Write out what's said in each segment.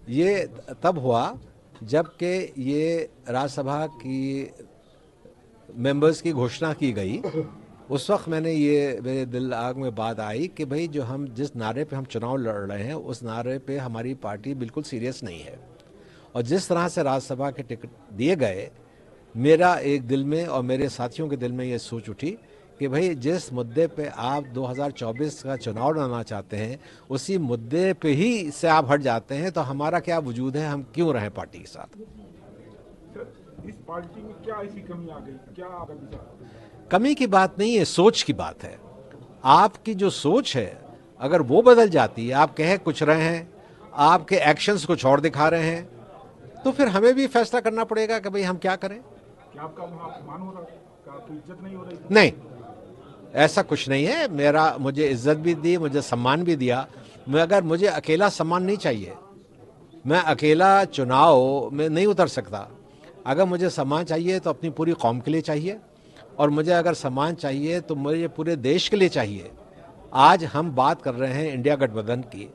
ये तब हुआ जबकि ये राज्यसभा की मेंबर्स की घोषणा की गई। उस वक्त मेरे दिल आग में बात आई कि भाई जो हम जिस नारे पे हम चुनाव लड़ रहे हैं उस नारे पे हमारी पार्टी बिल्कुल सीरियस नहीं है। और जिस तरह से राज्यसभा के टिकट दिए गए, मेरा एक दिल में और मेरे साथियों के दिल में ये सोच उठी कि भाई जिस मुद्दे पे आप 2024 का चुनाव लड़ना चाहते हैं उसी मुद्दे पे ही से आप हट जाते हैं तो हमारा क्या वजूद है, हम क्यों रहें पार्टी के साथ। इस पार्टी में क्या ऐसी कमी आ गई, क्या आपका विचार? कमी की बात नहीं है, सोच की बात है। आपकी जो सोच है अगर वो बदल जाती है, आप कह कुछ रहे हैं, आपके एक्शंस कुछ और दिखा रहे हैं, तो फिर हमें भी फैसला करना पड़ेगा कि भाई हम क्या करें। क्या आपका वहाँ अपमान हो रहा था? क्या आपकी इज्जत नहीं हो रही थी? नहीं, ऐसा कुछ नहीं है। मुझे इज्जत भी दी, मुझे सम्मान भी दिया, मगर मुझे अकेला सम्मान नहीं चाहिए। मैं अकेला चुनाव में नहीं उतर सकता। अगर मुझे सम्मान चाहिए तो अपनी पूरी कौम के लिए चाहिए, और मुझे अगर सम्मान चाहिए तो मुझे पूरे देश के लिए चाहिए। आज हम बात कर रहे हैं इंडिया गठबंधन की,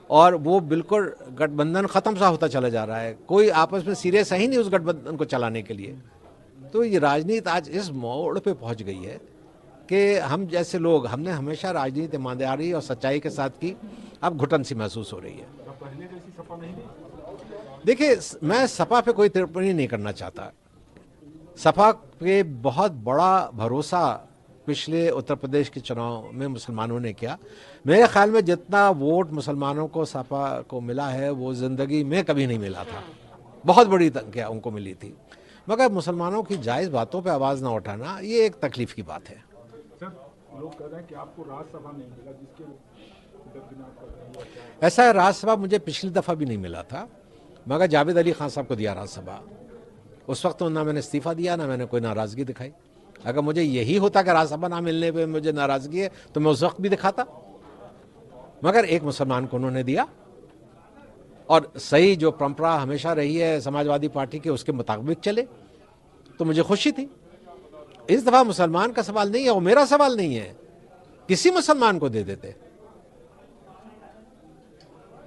और वो बिल्कुल गठबंधन ख़त्म सा होता चला जा रहा है। कोई आपस में सीरियस है ही नहीं उस गठबंधन को चलाने के लिए। तो ये राजनीति आज इस मोड़ पे पहुंच गई है कि हम जैसे लोग, हमने हमेशा राजनीति ईमानदारी और सच्चाई के साथ की, अब घुटन सी महसूस हो रही है। क्या पहले जैसी सपा नहीं थी? देखिए, मैं सपा पे कोई टिप्पणी नहीं करना चाहता। सपा पे बहुत बड़ा भरोसा पिछले उत्तर प्रदेश के चुनाव में मुसलमानों ने किया। मेरे ख्याल में जितना वोट मुसलमानों को सपा को मिला है वो ज़िंदगी में कभी नहीं मिला था। बहुत बड़ी संख्या उनको मिली थी। मगर मुसलमानों की जायज़ बातों पे आवाज़ ना उठाना ये एक तकलीफ़ की बात है। सर, लोग कह रहे हैं कि आपको राज्यसभा नहीं मिला, जिसके दरकिनार कर रहे हैं, या क्या है? ऐसा है, राज्यसभा मुझे पिछली दफ़ा भी नहीं मिला था, मगर जावेद अली खान साहब को दिया राज्यसभा। उस वक्त तो ना मैंने इस्तीफ़ा दिया, ना मैंने कोई नाराज़गी दिखाई। अगर मुझे यही होता कि राज्यसभा ना मिलने पे मुझे नाराज़गी है तो मैं उस वक्त भी दिखाता, मगर एक मुसलमान को उन्होंने दिया, और सही जो परंपरा हमेशा रही है समाजवादी पार्टी के उसके मुताबिक चले, तो मुझे खुशी थी। इस दफ़ा मुसलमान का सवाल नहीं है और मेरा सवाल नहीं है, किसी मुसलमान को दे देते।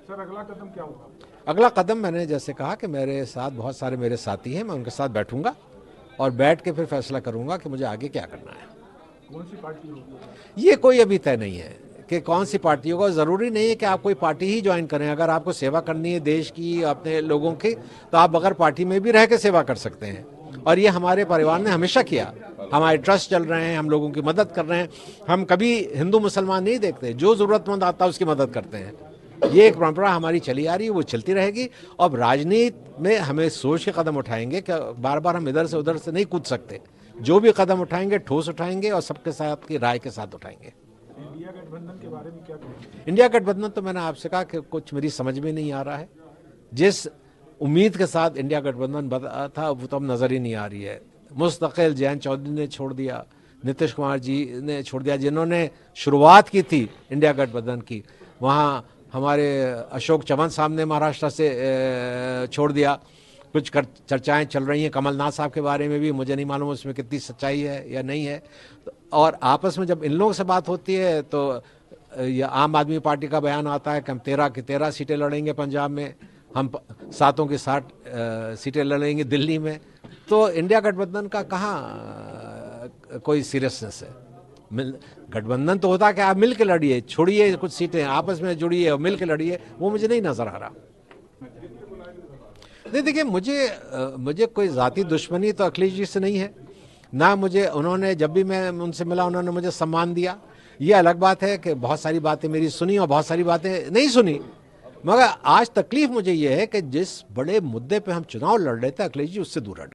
सर, अगला कदम क्या होगा? अगला कदम, मैंने जैसे कहा कि मेरे साथ बहुत सारे मेरे साथी हैं, मैं उनके साथ बैठूंगा और बैठ के फिर फैसला करूंगा कि मुझे आगे क्या करना है। कौन सी पार्टी होगी? ये कोई अभी तय नहीं है कि कौन सी पार्टी होगा। ज़रूरी नहीं है कि आप कोई पार्टी ही ज्वाइन करें। अगर आपको सेवा करनी है देश की, अपने लोगों की, तो आप बगैर पार्टी में भी रह के सेवा कर सकते हैं। और ये हमारे परिवार ने हमेशा किया। हमारे ट्रस्ट चल रहे हैं, हम लोगों की मदद कर रहे हैं। हम कभी हिंदू मुसलमान नहीं देखते, जो ज़रूरतमंद आता है उसकी मदद करते हैं। ये एक परंपरा हमारी चली आ रही है, वो चलती रहेगी। अब राजनीति में हमें सोच के कदम उठाएंगे कि बार बार हम इधर से उधर से नहीं कूद सकते। जो भी कदम उठाएंगे ठोस उठाएंगे और सबके साथ की राय के साथ उठाएंगे। इंडिया गठबंधन के बारे में क्या कहेंगे? इंडिया गठबंधन तो मैंने आपसे कहा कि कुछ मेरी समझ में नहीं आ रहा है। जिस उम्मीद के साथ इंडिया गठबंधन बना था वो तो अब नज़र ही नहीं आ रही है। मुस्तकिल जयंत चौधरी ने छोड़ दिया, नीतीश कुमार जी ने छोड़ दिया, जिन्होंने शुरुआत की थी इंडिया गठबंधन की। वहाँ हमारे अशोक चव्हाण साहब ने महाराष्ट्र से छोड़ दिया। कुछ चर्चाएं चल रही हैं कमलनाथ साहब के बारे में भी, मुझे नहीं मालूम उसमें कितनी सच्चाई है या नहीं है। और आपस में जब इन लोगों से बात होती है तो ये आम आदमी पार्टी का बयान आता है कि हम 13 की 13 सीटें लड़ेंगे पंजाब में, हम 7 की 7 सीटें लड़ेंगे दिल्ली में। तो इंडिया गठबंधन का कहाँ कोई सीरियसनेस है। गठबंधन तो होता है कि आप मिल के लड़िए, छोड़िए कुछ सीटें, आपस में जुड़िए और मिल के लड़िए। वो मुझे नहीं नज़र आ रहा। नहीं, देखिए, मुझे कोई ज़ाती दुश्मनी तो अखिलेश जी से नहीं है ना। मुझे उन्होंने, जब भी मैं उनसे मिला, उन्होंने मुझे सम्मान दिया। ये अलग बात है कि बहुत सारी बातें मेरी सुनी और बहुत सारी बातें नहीं सुनी। मगर आज तकलीफ मुझे ये है कि जिस बड़े मुद्दे पे हम चुनाव लड़ रहे थे अखिलेश जी उससे दूर हट